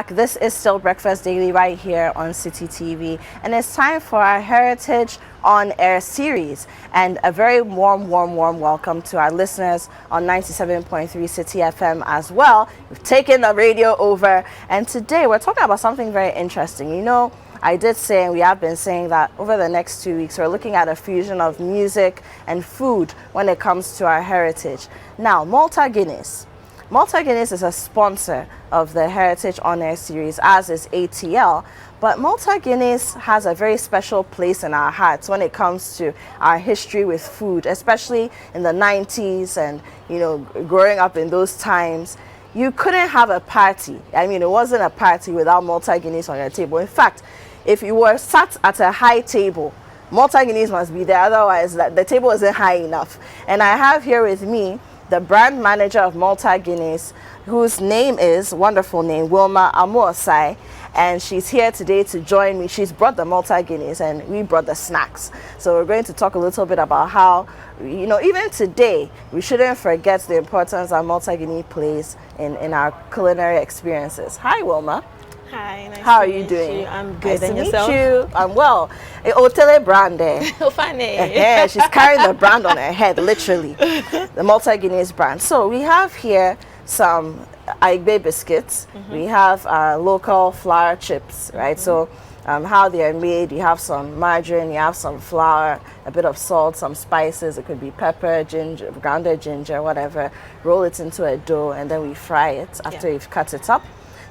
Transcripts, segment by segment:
This is still Breakfast Daily right here on City TV, and it's time for our Heritage on Air series. And a very warm welcome to our listeners on 97.3 City FM as well. We've taken the radio over, and today we're talking about something very interesting. You know, I did say, and we have been saying that over the next 2 weeks, we're looking at a fusion of music and food when it comes to our heritage. Now, Malta Guinness. Malta Guinness is a sponsor of the Heritage On Air series, as is ATL. But Malta Guinness has a very special place in our hearts when it comes to our history with food, especially in the 90s and, you know, growing up in those times. You couldn't have a party. I mean, it wasn't a party without Malta Guinness on your table. In fact, if you were sat at a high table, Malta Guinness must be there, otherwise the table isn't high enough. And I have here with me the brand manager of Malta Guinness, whose name is, wonderful name, Wilma Amuosai, and she's here today to join me. She's brought the Malta Guinness and we brought the snacks. So we're going to talk a little bit about how, you know, even today, we shouldn't forget the importance that Malta Guinness plays in our culinary experiences. Hi, Wilma. Hi, nice How to are you meet doing? You. I'm good. Nice And to yourself? meet you. I'm well. Otele brand there. Oh, funny. Yeah, she's carrying the brand on her head, literally. The Malta Guinness brand. So we have here some Aigbe biscuits. We have our local flour chips, right? So how they are made, you have some margarine, you have some flour, a bit of salt, some spices. It could be pepper, ginger, grounded ginger, whatever. Roll it into a dough, and then we fry it after you've cut it up.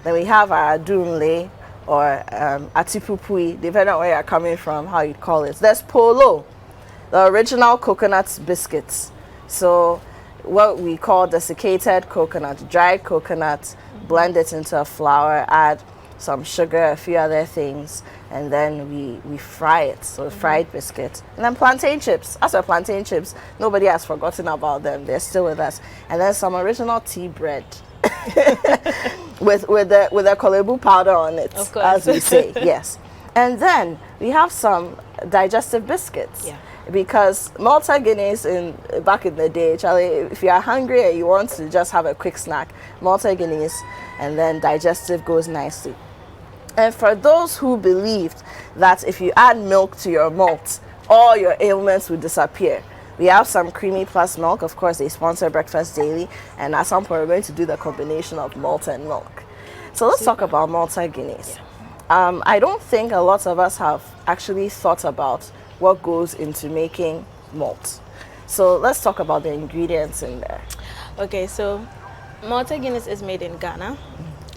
Then we have our dunle or atipupui, depending on where you're coming from, how you call it. There's polo, the original coconut biscuits. So what we call desiccated coconut, dried coconut, blend it into a flour, add some sugar, a few other things, and then we fry it. So fried biscuit. And then plantain chips. As for plantain chips, nobody has forgotten about them. They're still with us. And then some original tea bread. with a kolebu powder on it, of course, as we say. Yes. And then we have some digestive biscuits. Yeah. Because Malta Guinness back in the day, Charlie, if you are hungry and you want to just have a quick snack, Malta Guinness and then digestive goes nicely. And for those who believed that if you add milk to your malt, all your ailments would disappear, we have some creamy plus milk. Of course, they sponsor Breakfast Daily, and at some point we're going to do the combination of malt and milk. So let's talk about Malta Guinness. Yeah. I don't think a lot of us have actually thought about what goes into making malt. So let's talk about the ingredients in there. Okay, so Malta Guinness is made in Ghana,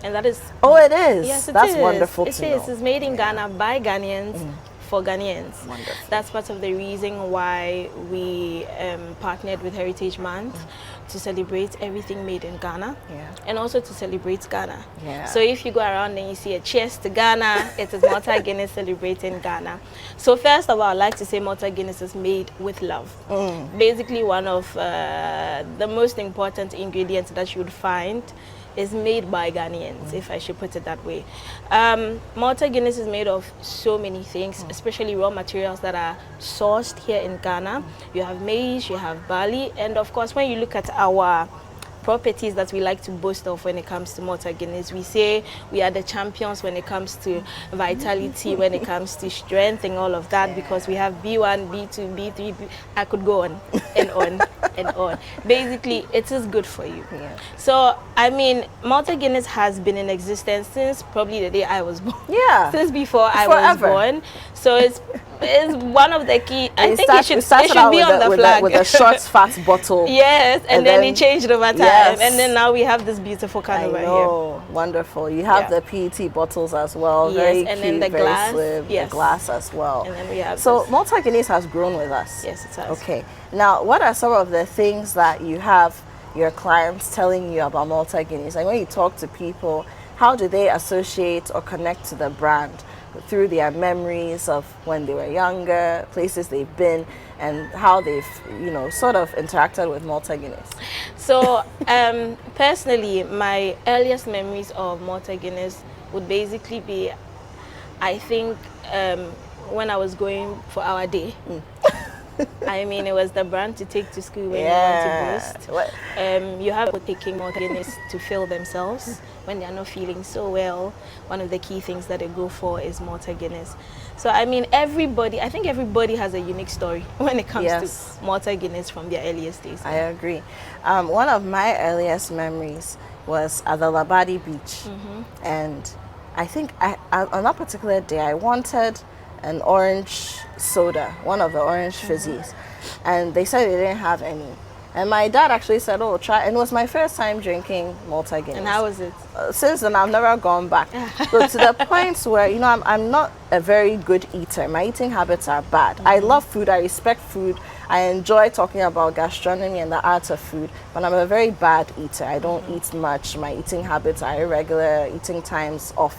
and that is... Oh, it is? Yes, That's wonderful to know. It's made in Ghana by Ghanaians. For Ghanaians. Wonderful. That's part of the reason why we partnered with Heritage Month to celebrate everything made in Ghana, and also to celebrate Ghana. Yeah. So if you go around and you see a cheers to Ghana, it is Malta Guinness celebrating Ghana. So first of all, I'd like to say Malta Guinness is made with love. Basically, one of the most important ingredients that you would find is made by Ghanaians, if I should put it that way. Malta Guinness is made of so many things, especially raw materials that are sourced here in Ghana. You have maize, you have barley, and of course, when you look at our properties that we like to boast of when it comes to Malta Guinness, we say we are the champions when it comes to vitality, when it comes to strength and all of that, because we have B1, B2, B3, I could go on and on and on. Basically, it is good for you. Yeah. So, I mean, Malta Guinness has been in existence since probably the day I was born. Yeah. Since before I Forever. was born. So it's one of the key. I think it should out be on the flag. with a short, fat bottle. Yes, and then it changed over time. Yes. And then now we have this beautiful can over here. Wonderful. You have the PET bottles as well. Yes, very and cute, then the very glass. slim. Yes. The glass as well. And then we have so this. Malta Guinness has grown with us. Yes, it has. Okay. Now, what are some of the things that you have your clients telling you about Malta Guinness? Like when you talk to people, how do they associate or connect to the brand? Through their memories of when they were younger, places they've been, and how they've, you know, sort of interacted with Malta Guinness. So, personally, my earliest memories of Malta Guinness would basically be, I think, when I was going for our day. I mean, it was the brand to take to school when Yeah. you want to What? boost. You have people taking Malta Guinness to fill themselves when they are not feeling so well. One of the key things that they go for is Malta Guinness. So, I mean, I think everybody has a unique story when it comes Yes. to Malta Guinness from their earliest days. I agree. One of my earliest memories was at the Labadi Beach. And I think on that particular day, I wanted an orange soda, one of the orange fizzies. And they said they didn't have any. And my dad actually said, oh, try. And it was my first time drinking Malta Guinness. And how was it? Since then, I've never gone back. So to the point where, you know, I'm not a very good eater. My eating habits are bad. I love food. I respect food. I enjoy talking about gastronomy and the art of food. But I'm a very bad eater. I don't eat much. My eating habits are irregular, eating times off.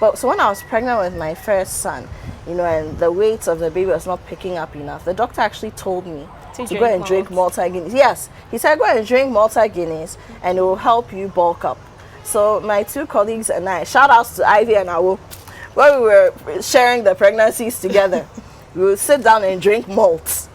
But so when I was pregnant with my first son, you know, and the weight of the baby was not picking up enough, the doctor actually told me to go and drink Malta Guinness. Yes, he said go and drink Malta Guinness and it will help you bulk up. So my two colleagues and I, shout outs to Ivy and Awo, when we were sharing the pregnancies together, we would sit down and drink malt,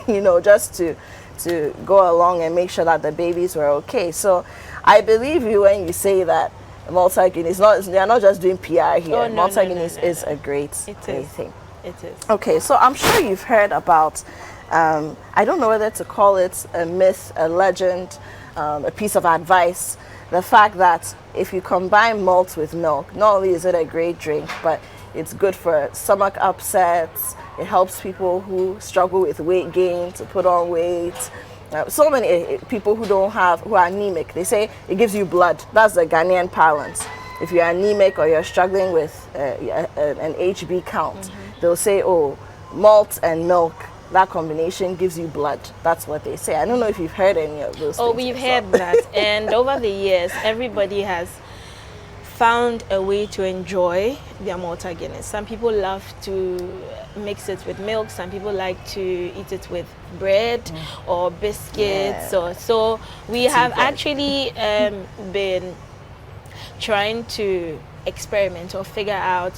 you know, just to go along and make sure that the babies were okay. So I believe you when you say that Malta Guinness, they are not just doing PR here. Oh, no, Malta no, Guinness is a great thing. It is. Okay, so I'm sure you've heard about, I don't know whether to call it a myth, a legend, a piece of advice, the fact that if you combine malt with milk, not only is it a great drink, but it's good for stomach upsets. It helps people who struggle with weight gain to put on weight. So many people who are anemic, they say it gives you blood. That's the Ghanaian parlance. If you're anemic or you're struggling with an HB count, they'll say, oh, malt and milk, that combination gives you blood. That's what they say. I don't know if you've heard any of those things. Oh, we've heard that. And over the years, everybody has found a way to enjoy their Malta Guinness. Some people love to mix it with milk. Some people like to eat it with bread or biscuits. Yeah. So we have actually been trying to experiment or figure out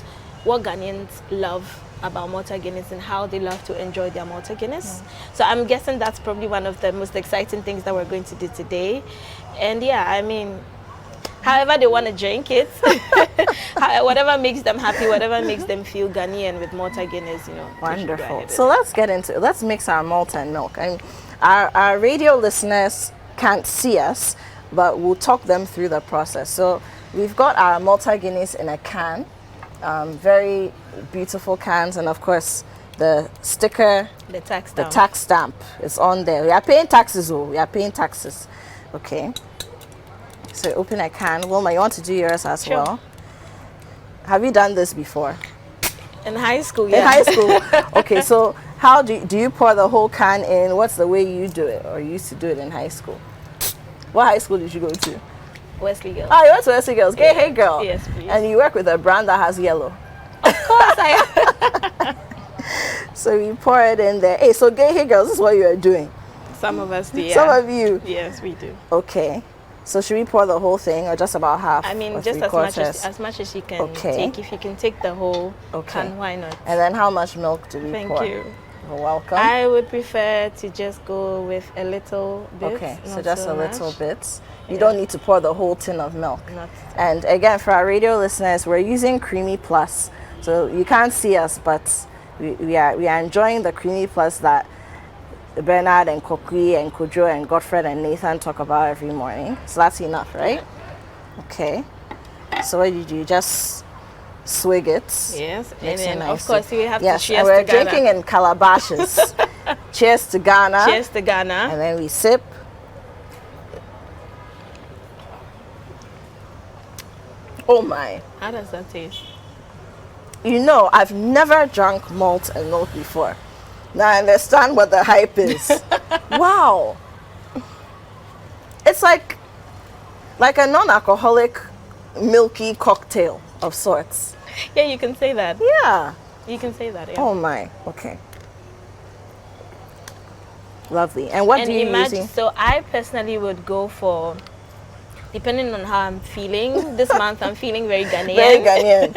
what Ghanaians love about Malta Guinness and how they love to enjoy their Malta Guinness. So I'm guessing that's probably one of the most exciting things that we're going to do today. And yeah, I mean, however they want to drink it, whatever makes them happy, whatever makes them feel Ghanaian with Malta Guinness, you know. Wonderful. So let's get into it. Let's mix our malt and milk. I mean, our radio listeners can't see us, but we'll talk them through the process. So we've got our Malta Guinness in a can, very beautiful cans, and of course the sticker, the tax stamp is on there. We are paying taxes, we are paying taxes. Okay. So open a can. Wilma, you want to do yours as well? Have you done this before? In high school, yeah. In high school. Okay, so how do you pour the whole can in? What's the way you do it, or you used to do it in high school? What high school did you go to? Wesley Girls. Oh, you went to Wesley Girls. Gay Hey Girl. Yes, please. And you work with a brand that has yellow. Of course I So you pour it in there. Hey, so Gay Hey Girls, this is what you are doing. Some of us do, yeah. Some of you. Yes, we do. Okay. So should we pour the whole thing or just about half? I mean, just as much as you can take. If you can take the whole can, why not? And then how much milk do we pour? Thank you. You're welcome. I would prefer to just go with a little bit. Okay, so just a little bit. You Yeah. don't need to pour the whole tin of milk. Not And again, for our radio listeners, we're using Creamy Plus. So you can't see us, but we are enjoying the Creamy Plus that Bernard and Kokui and Kojo and Godfred and Nathan talk about every morning. So that's enough, right? Okay. So what did you just swig it? Yes, and Mix it then of nicely. course we have to Yes, cheers and we're to Ghana. drinking in calabashes. Cheers to Ghana. Cheers to Ghana. And then we sip. Oh my. How does that taste? You know, I've never drunk malt and milk before. Now I understand what the hype is. Wow. It's like a non-alcoholic milky cocktail of sorts. Yeah, you can say that. Yeah. You can say that, yeah. Oh my. Okay. Lovely. And what do you imagine, using? so I personally would go for Depending on how I'm feeling. This month I'm feeling very Ghanaian. Very Ghanaian.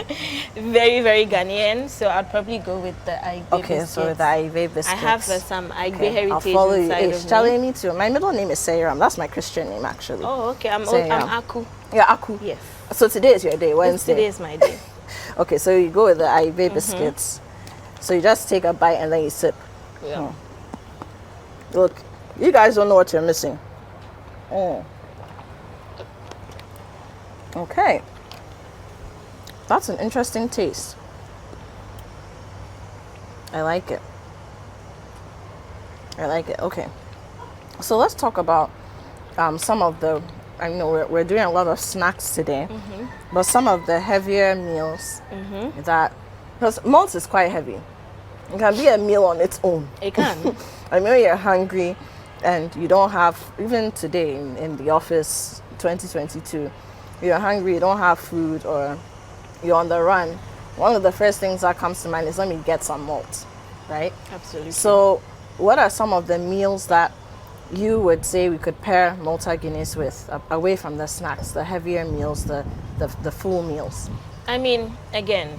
Very, very Ghanaian. So I'd probably go with the Aigbe Okay, biscuits. so the Aigbe biscuits. I have some Aigbe Okay, I'll heritage follow you. inside Hey, of Charlie, me. me too. My middle name is Sayram. That's my Christian name, actually. Oh, okay. I'm Sayram. Aku. Yeah, Aku. Yes. So today is your day, Wednesday. Today is my day. Okay, so you go with the Aigbe biscuits. So you just take a bite and then you sip. Yeah. Look, you guys don't know what you're missing. Okay. That's an interesting taste. I like it. I like it. Okay. So let's talk about some of the, I know we're doing a lot of snacks today, but some of the heavier meals that, because malt is quite heavy. It can be a meal on its own. It can. I mean, when you're hungry and you don't have, even today in the office, 2022, you're hungry, you don't have food, or you're on the run, one of the first things that comes to mind is let me get some malt, right? Absolutely. So what are some of the meals that you would say we could pair Malta Guinness with, away from the snacks, the heavier meals, the full meals? I mean, again,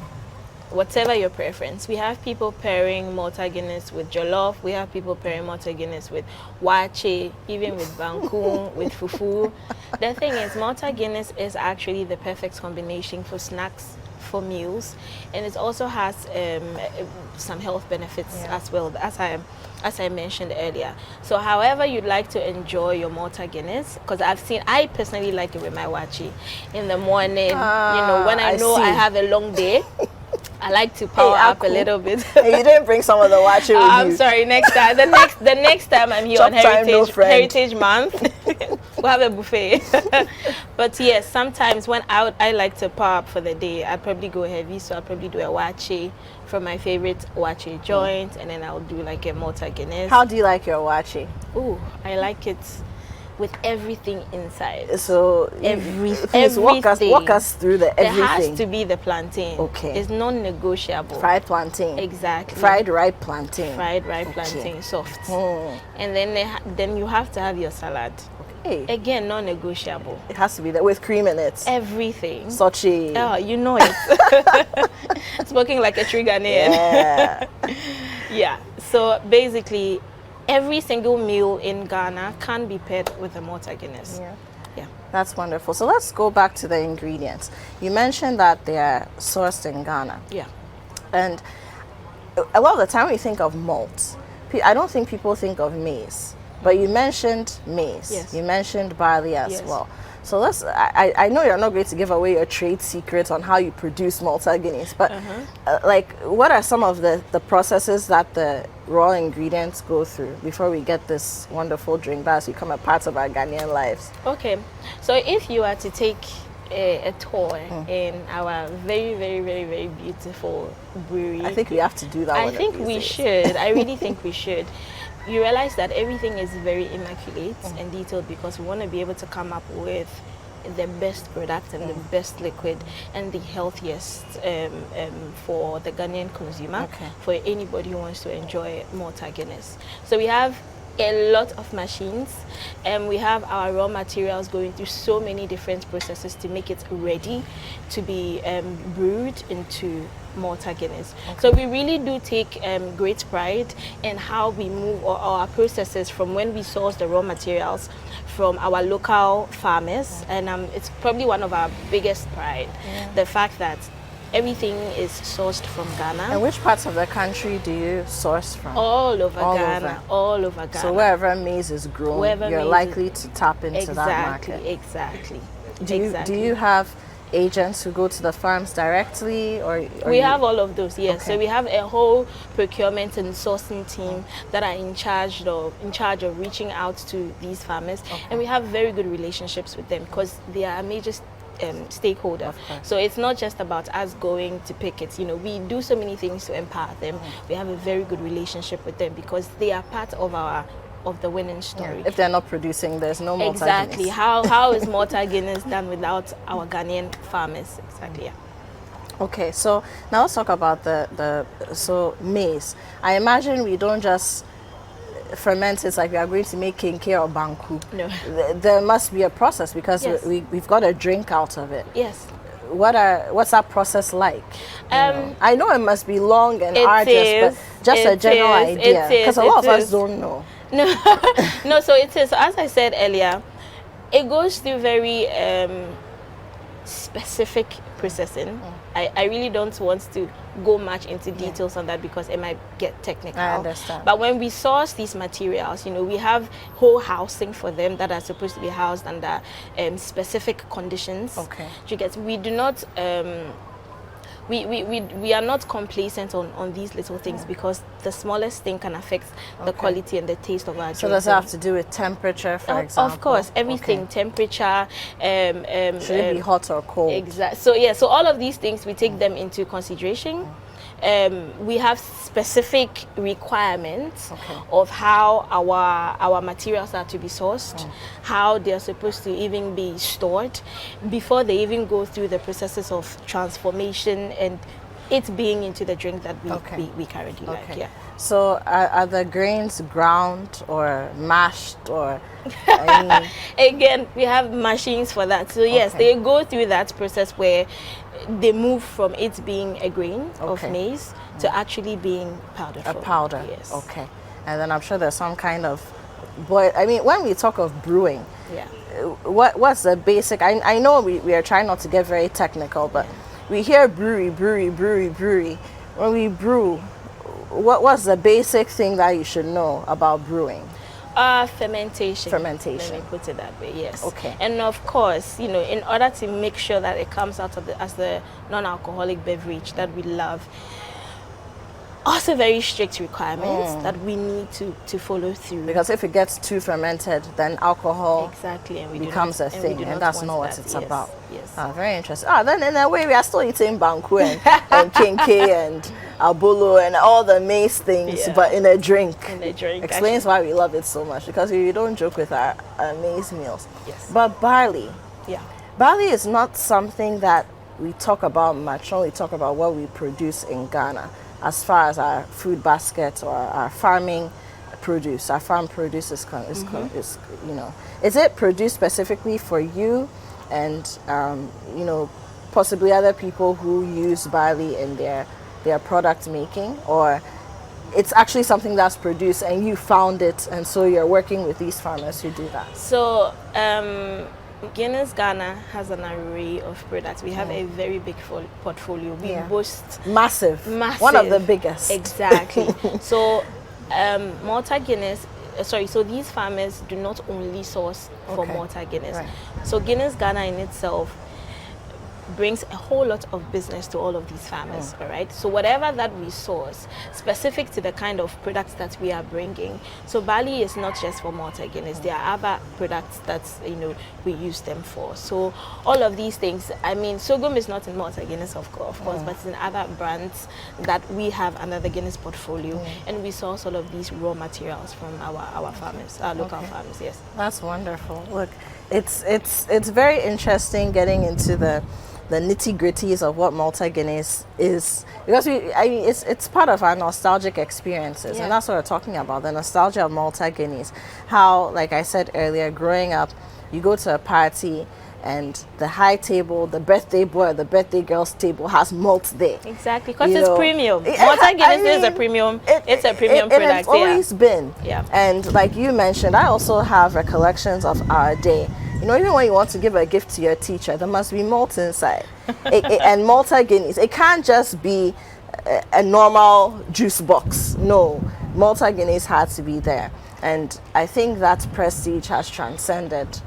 whatever your preference. We have people pairing Malta Guinness with jollof. We have people pairing Malta Guinness with wache, even with banku, with fufu. The thing is, Malta Guinness is actually the perfect combination for snacks, for meals, and it also has some health benefits as well, as I mentioned earlier. So however you'd like to enjoy your Malta Guinness, because I personally like it with my wache in the morning, you know, when I know I have a long day. I like to power up a little bit. Hey, you didn't bring some of the wache with you. I'm sorry. Next time, the next time I'm here on Heritage Month, we'll have a buffet. But yes, sometimes when I like to power up for the day, I probably go heavy. So I'll probably do a wache from my favorite wache joint, and then I'll do like a Malta Guinness. How do you like your wache? Ooh, I like it with everything inside. So everything. Walk us through the everything. There has to be the plantain. Okay. It's non-negotiable. Fried plantain. Exactly. Fried ripe plantain. Fried ripe plantain, soft. And then you have to have your salad. Okay. Again, non-negotiable. It has to be there with cream in it. Everything. Sochi. Oh, you know it. Spoken like a true Ghanaian. Yeah. Yeah. So basically, every single meal in Ghana can be paired with a Malta Guinness. Yeah. That's wonderful. So let's go back to the ingredients. You mentioned that they are sourced in Ghana. Yeah. And a lot of the time when you think of malt, I don't think people think of maize. But you mentioned maize. Yes. You mentioned barley as well. So I know you're not going to give away your trade secrets on how you produce Malta Guinness, but like, what are some of the processes that the raw ingredients go through before we get this wonderful drink that has become a part of our Ghanaian lives? Okay, so if you are to take a tour in our very, very, very, very beautiful brewery, I think we have to do that. I think we should. I really think we should. You realize that everything is very immaculate and detailed because we want to be able to come up with the best product and the best liquid and the healthiest for the Ghanaian consumer, for anybody who wants to enjoy Malta Guinness. So we have a lot of machines, and we have our raw materials going through so many different processes to make it ready to be brewed into Malta Guinness. So we really do take great pride in how we move our processes from when we source the raw materials from our local farmers, and it's probably one of our biggest pride, the fact that everything is sourced from Ghana. And which parts of the country do you source from? All over Ghana. All over Ghana. So wherever maize is grown, you're likely to tap into that market. Exactly. Do you have agents who go to the farms directly, or we have all of those? Yes. So we have a whole procurement and sourcing team that are in charge of reaching out to these farmers, and we have very good relationships with them because they are a major stakeholder. So it's not just about us going to pick it. You know, we do so many things to empower them. We have a very good relationship with them because they are part of the winning story. If they're not producing, there's no Malta Exactly. Guinness. How is Malta Guinness done without our Ghanaian farmers? Exactly. Yeah. Okay, so now let's talk about the maize. I imagine we don't just ferment it like we are going to make kenke or banku. No. There must be a process because Yes. we've got a drink out of it. Yes. What's that process like? I know it must be long and It arduous, is, but just a it general is, idea, it is, because a lot it of us is. don't know. No, no. So it is. So as I said earlier, it goes through very specific processing. I really don't want to go much into details on that because it might get technical. I understand. But when we source these materials, we have whole housing for them that are supposed to be housed under specific conditions. Okay. We do not. We are not complacent on these little things because the smallest thing can affect the quality and the taste of our drink. So does it have to do with temperature, for example? Of course, everything, Okay. temperature. Should it be hot or cold? Exactly. So all of these things we take them into consideration. We have specific requirements of how our materials are to be sourced, how they are supposed to even be stored before they even go through the processes of transformation and it being into the drink that we currently like. Yeah. So are the grains ground or mashed or? I mean, again, we have machines for that. So yes, they go through that process where they move from it being a grain of maize to actually being powder. A powder. Yes. Okay. And then I'm sure there's some kind of boil. I mean, when we talk of brewing, what's the basic? I know we are trying not to get very technical, but we hear brewery. When we brew, what's the basic thing that you should know about brewing? Fermentation. Fermentation. Let me put it that way. Yes. Okay. And of course, in order to make sure that it comes out of as the non-alcoholic beverage that we love, also very strict requirements that we need to follow through. Because if it gets too fermented, then alcohol and becomes a thing, and that's not what it's about. Yes. Very interesting. Then in a way, we are still eating banku and kenke and abolo and all the maize things, but in a drink. In a drink. Explains why we love it so much, because we don't joke with our maize meals. Yes. But barley. Yeah. Barley is not something that we talk about much. We talk about what we produce in Ghana as far as our food basket or our farming produce. Our farm produce is is it produced specifically for you and possibly other people who use barley in their product making, or it's actually something that's produced and you found it and so you're working with these farmers who do that? So Guinness Ghana has an array of products. We have a very big portfolio. We boast massive, one of the biggest. Exactly. So Malta Guinness. So these farmers do not only source for Malta Guinness. Right. So Guinness Ghana in itself brings a whole lot of business to all of these farmers, all right? So whatever that we source, specific to the kind of products that we are bringing. So barley is not just for Malta Guinness. There are other products that, we use them for. So all of these things, I mean, sorghum is not in Malta Guinness, of course, but it's in other brands that we have under the Guinness portfolio. And we source all of these raw materials from our farmers, our local farmers, yes. That's wonderful. Look, it's very interesting getting into the nitty-gritties of what Malta Guinness is, because it's part of our nostalgic experiences, and that's what we're talking about, the nostalgia of Malta Guinness. How, like I said earlier, growing up, you go to a party and the high table, the birthday boy or the birthday girl's table has malt there. Exactly, because it's premium. Malta Guinness is a premium. It's a premium product. It's always been. Yeah. And like you mentioned, I also have recollections of our day. Even when you want to give a gift to your teacher, there must be malt inside. And Malta Guinness, it can't just be a normal juice box. No, Malta Guinness has to be there. And I think that prestige has transcended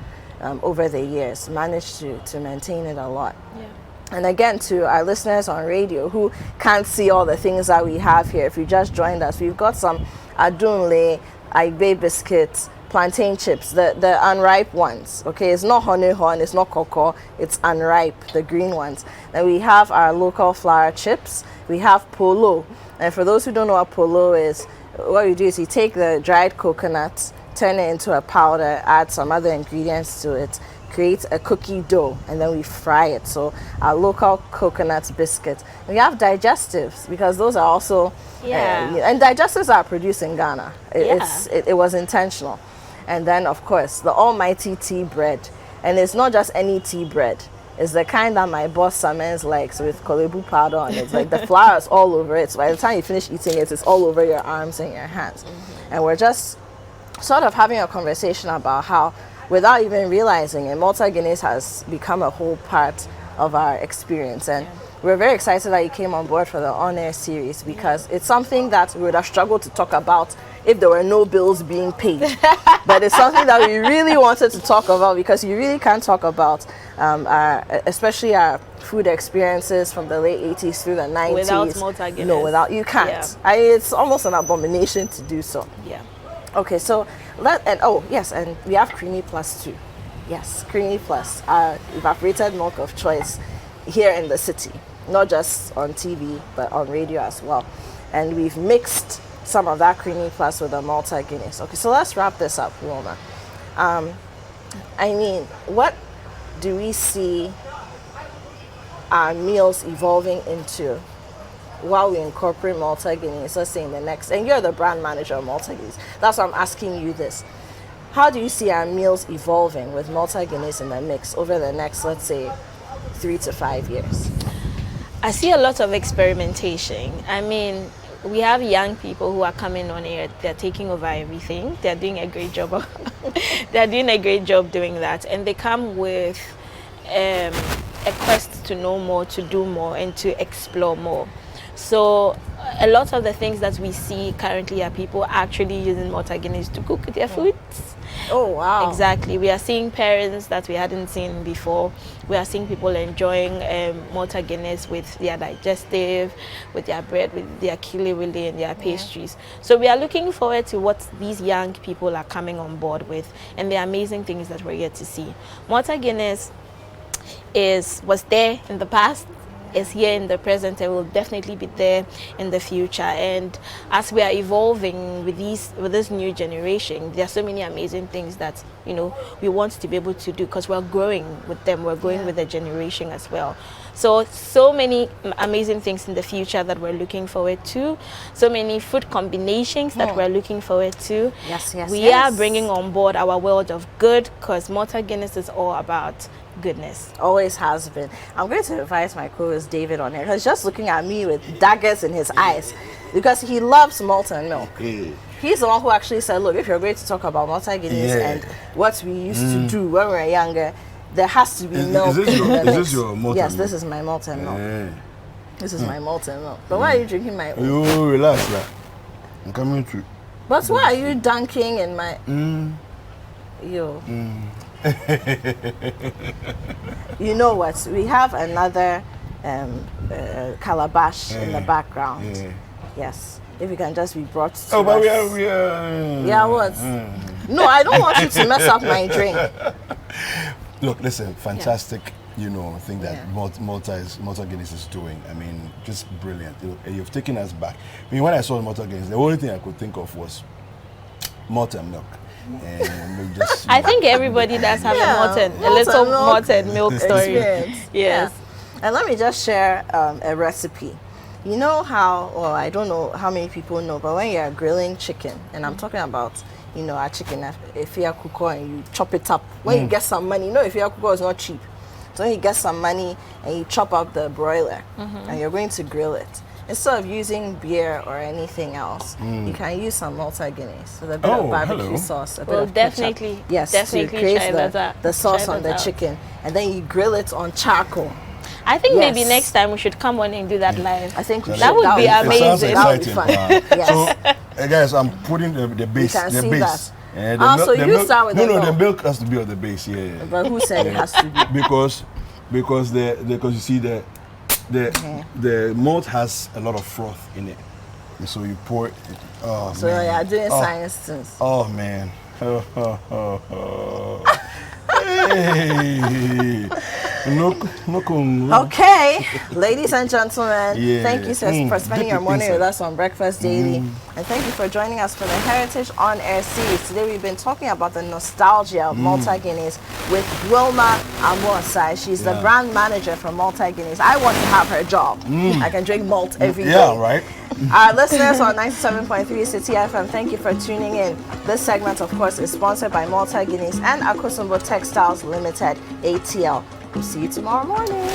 over the years, managed to maintain it a lot. Yeah. And again, to our listeners on radio who can't see all the things that we have here, if you just joined us, we've got some adunle, aibe biscuits, plantain chips, the unripe ones. Okay, it's not honey horn, it's not cocoa, it's unripe, the green ones. Then we have our local flour chips. We have polo, and for those who don't know what polo is, what you do is you take the dried coconut, turn it into a powder, add some other ingredients to it, create a cookie dough, and then we fry it. So our local coconut biscuit. We have digestives, because those are also and digestives are produced in Ghana. It was intentional. And then of course the almighty tea bread, and it's not just any tea bread. It's the kind that my boss Samens likes, with kolebu powder on it. Like the flour is all over it. So by the time you finish eating it, it's all over your arms and your hands. And we're just sort of having a conversation about how, without even realizing it, Malta Guinness has become a whole part of our experience. And we're very excited that you came on board for the on-air series, because it's something that we would have struggled to talk about if there were no bills being paid. But it's something that we really wanted to talk about, because you really can't talk about especially our food experiences from the late 80s through the 90s. Without Malta Guinness. No, you can't. It's almost an abomination to do so. Yeah. Okay, so and we have Creamy Plus too. Yes, Creamy Plus, our evaporated milk of choice here in the city, not just on TV but on radio as well. And we've mixed some of that Creamy Plus with the Malta Guinness. Okay, so let's wrap this up, Wilma. I mean, what do we see our meals evolving into while we incorporate Malta Guinness, let's say in the next, and you're the brand manager of Malta Guinness, that's why I'm asking you this. How do you see our meals evolving with Malta Guinness in the mix over the next, let's say, 3 to 5 years? I see a lot of experimentation. I mean, we have young people who are coming on here. They're taking over everything. They're doing a great job. They're doing a great job doing that, and they come with a quest to know more, to do more, and to explore more. So a lot of the things that we see currently are people actually using Malta Guinness to cook their foods. Oh, wow. Exactly. We are seeing parents that we hadn't seen before. We are seeing people enjoying Malta Guinness with their digestive, with their bread, with their kili-wili and their pastries. So we are looking forward to what these young people are coming on board with, and the amazing things that we're yet to see. Malta Guinness was there in the past, is here in the present, and will definitely be there in the future. And as we are evolving with this new generation, there are so many amazing things that we want to be able to do, because we're growing with them, we're growing with the generation as well. So many amazing things in the future that we're looking forward to, so many food combinations that we're looking forward to. We are bringing on board our world of good, because Malta Guinness is all about goodness. Always has been. I'm going to invite my co-host David on here. He's just looking at me with daggers in his eyes, because he loves molten milk. He's the one who actually said, look, if you're going to talk about Malta Guinness and what we used to do when we were younger, there has to be milk. Is this your molten milk? Yes, this is my molten milk. This is my molten milk. But why are you drinking my own? You relax, like. I'm coming through. But why are you dunking in my... Yo. You know what? We have another calabash in the background. Yes. If you can just be brought to but us. we are. Yeah, what? No, I don't want you to mess up my drink. Look, listen, fantastic, thing that Malta Guinness is doing. I mean, just brilliant. You've taken us back. I mean, when I saw Malta Guinness, the only thing I could think of was malted milk. And just, I think everybody does have a little malted milk story. Yes. Yeah. And let me just share a recipe. You know how, well, I don't know how many people know, but when you're grilling chicken, and I'm talking about, our chicken, if you cook and you chop it up, when you get some money, if you cook is not cheap. So when you get some money and you chop up the broiler and you're going to grill it, instead of using beer or anything else, you can use some Malta Guinness with a bit of barbecue sauce, a bit of definitely, ketchup. Yes, definitely to create the sauce on the chicken, and then you grill it on charcoal. I think maybe next time we should come on and do that live. I think that would be amazing. That would be fun. Yes. So, guys, I'm putting the base. You can see base. That. So you start with the milk. No, the milk has to be on the base. Yeah. But who said it has to be? Because you see the malt has a lot of froth in it, and so you pour it. Oh, so man. you're doing science things. Oh man. Hey. Okay, ladies and gentlemen, Yeah. thank you for spending your morning with us on Breakfast Daily. And thank you for joining us for the Heritage On Air series. Today we've been talking about the nostalgia of Malta Guinness with Wilma Amosai. She's the brand manager for Malta Guinness. I want to have her job. I can drink malt every day. Yeah, right. Our listeners on 97.3 City FM, thank you for tuning in. This segment, of course, is sponsored by Malta Guinness and Akosombo Textiles Limited, ATL. We'll see you tomorrow morning.